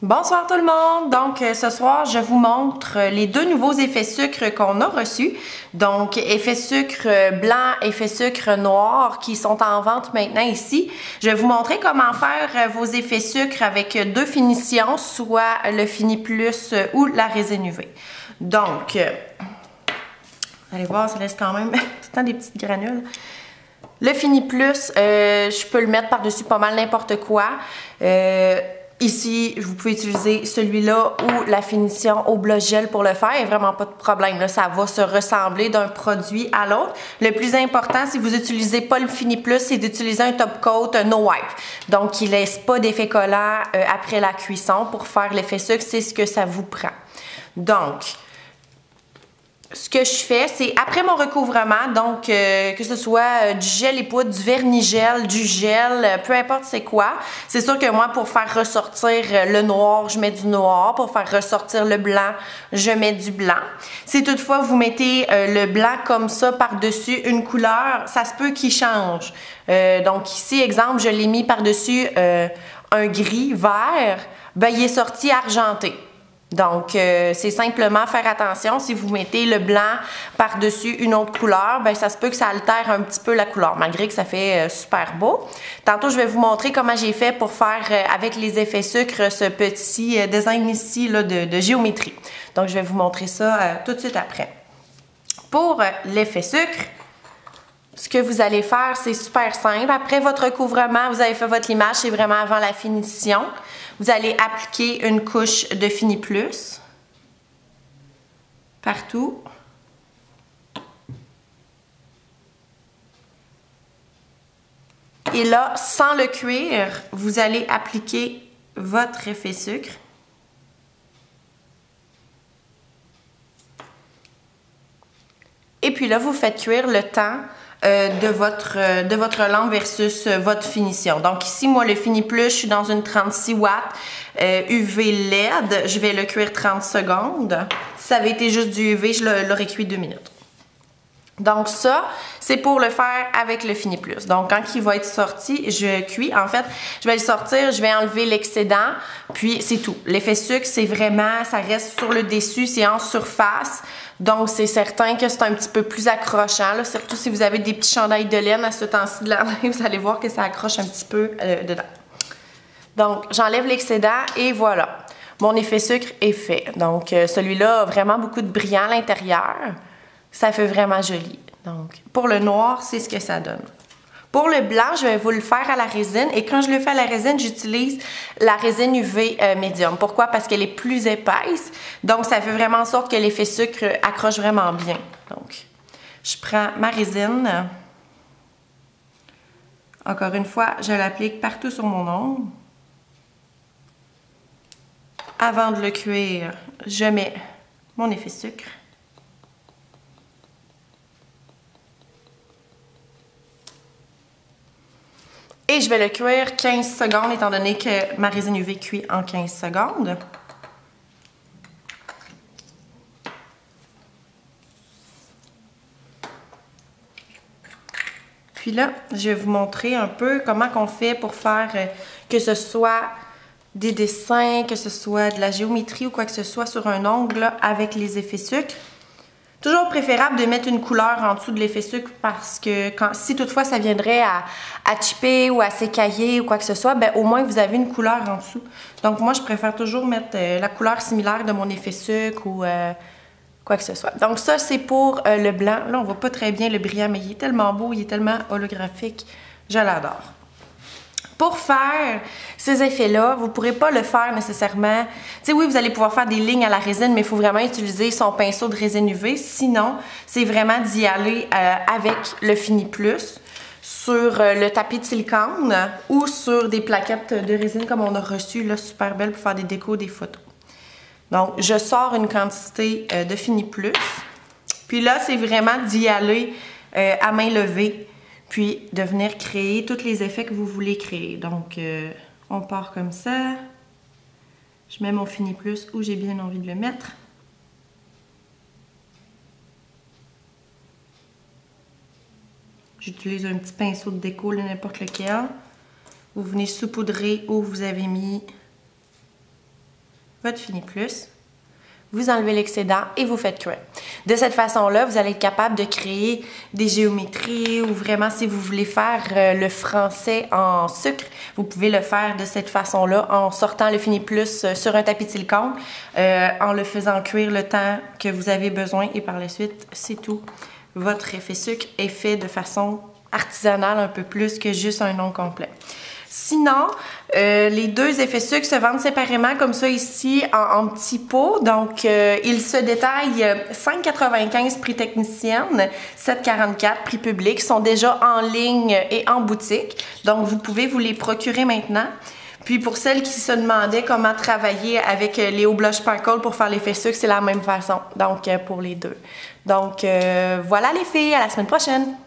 Bonsoir tout le monde! Donc ce soir, je vous montre les deux nouveaux effets sucre qu'on a reçus. Donc effet sucre blanc, effet sucre noir qui sont en vente maintenant ici. Je vais vous montrer comment faire vos effets sucre avec deux finitions, soit le Fini Plus ou la résine UV. Donc, allez voir, ça laisse quand même tout le temps des petites granules. Le Fini Plus, je peux le mettre par-dessus pas mal n'importe quoi. Ici, vous pouvez utiliser celui-là ou la finition au blush gel pour le faire. Il n'y a vraiment pas de problème. Là, ça va se ressembler d'un produit à l'autre. Le plus important, si vous n'utilisez pas le Fini Plus, c'est d'utiliser un top coat no wipe. Donc, qui ne laisse pas d'effet collant après la cuisson. Pour faire l'effet sucre, c'est ce que ça vous prend. Donc, ce que je fais, c'est après mon recouvrement, donc que ce soit du gel et poudre, du vernis-gel, du gel, peu importe c'est quoi. C'est sûr que moi, pour faire ressortir le noir, je mets du noir. Pour faire ressortir le blanc, je mets du blanc. Si toutefois vous mettez le blanc comme ça par-dessus une couleur, ça se peut qu'il change. Donc ici, exemple, je l'ai mis par-dessus un gris vert, ben il est sorti argenté. Donc, c'est simplement faire attention. Si vous mettez le blanc par-dessus une autre couleur, ben ça se peut que ça altère un petit peu la couleur, malgré que ça fait super beau. Tantôt, je vais vous montrer comment j'ai fait pour faire, avec les effets sucre, ce petit design ici là, de géométrie. Donc, je vais vous montrer ça tout de suite après. Pour l'effet sucre, ce que vous allez faire, c'est super simple. Après votre recouvrement, vous avez fait votre limage, c'est vraiment avant la finition. Vous allez appliquer une couche de Fini Plus partout. Et là, sans le cuire, vous allez appliquer votre effet sucre. Et puis là, vous faites cuire le temps de votre lampe versus votre finition. Donc ici, moi, le Fini Plus, je suis dans une 36 watts UV LED. Je vais le cuire 30 secondes. Si ça avait été juste du UV, je l'aurais cuit 2 minutes. Donc ça, c'est pour le faire avec le Fini Plus. Donc quand il va être sorti, je cuis. En fait, je vais le sortir, je vais enlever l'excédent, puis c'est tout. L'effet sucre, c'est vraiment, ça reste sur le dessus, c'est en surface. Donc c'est certain que c'est un petit peu plus accrochant, là, surtout si vous avez des petits chandails de laine à ce temps-ci de l'année, vous allez voir que ça accroche un petit peu dedans. Donc j'enlève l'excédent et voilà. Mon effet sucre est fait. Donc celui-là a vraiment beaucoup de brillant à l'intérieur. Ça fait vraiment joli. Donc, pour le noir, c'est ce que ça donne. Pour le blanc, je vais vous le faire à la résine. Et quand je le fais à la résine, j'utilise la résine UV médium. Pourquoi? Parce qu'elle est plus épaisse. Donc, ça fait vraiment en sorte que l'effet sucre accroche vraiment bien. Donc, je prends ma résine. Encore une fois, je l'applique partout sur mon ongle. Avant de le cuire, je mets mon effet sucre. Et je vais le cuire 15 secondes, étant donné que ma résine UV cuit en 15 secondes. Puis là, je vais vous montrer un peu comment on fait pour faire que ce soit des dessins, que ce soit de la géométrie ou quoi que ce soit sur un ongle là, avec les effets sucre. Toujours préférable de mettre une couleur en dessous de l'effet sucre parce que si toutefois ça viendrait à chipper ou à s'écailler ou quoi que ce soit, ben au moins vous avez une couleur en dessous. Donc moi je préfère toujours mettre la couleur similaire de mon effet sucre ou quoi que ce soit. Donc ça c'est pour le blanc. Là on voit pas très bien le brillant mais il est tellement beau, il est tellement holographique. Je l'adore. Pour faire ces effets-là, vous ne pourrez pas le faire nécessairement. Tu sais, oui, vous allez pouvoir faire des lignes à la résine, mais il faut vraiment utiliser son pinceau de résine UV. Sinon, c'est vraiment d'y aller avec le Fini Plus sur le tapis de silicone ou sur des plaquettes de résine comme on a reçu, là, super belles pour faire des décos, des photos. Donc, je sors une quantité de Fini Plus. Puis là, c'est vraiment d'y aller à main levée. Puis de venir créer tous les effets que vous voulez créer. Donc, on part comme ça. Je mets mon Fini Plus où j'ai bien envie de le mettre. J'utilise un petit pinceau de déco, n'importe lequel. Vous venez saupoudrer où vous avez mis votre Fini Plus, vous enlevez l'excédent et vous faites cuire. De cette façon-là, vous allez être capable de créer des géométries ou vraiment si vous voulez faire le français en sucre, vous pouvez le faire de cette façon-là en sortant le Fini Plus sur un tapis de silicone, en le faisant cuire le temps que vous avez besoin et par la suite, c'est tout. Votre effet sucre est fait de façon artisanale un peu plus que juste un nom complet. Sinon, les deux effets sucre se vendent séparément comme ça ici en petits pots. Donc, ils se détaillent 5,95 prix technicienne, 7,44 prix public. Ils sont déjà en ligne et en boutique. Donc, vous pouvez vous les procurer maintenant. Puis pour celles qui se demandaient comment travailler avec les Hauts Blush Sparkle pour faire l'effet sucre, c'est la même façon. Donc, pour les deux. Donc, voilà les filles, à la semaine prochaine!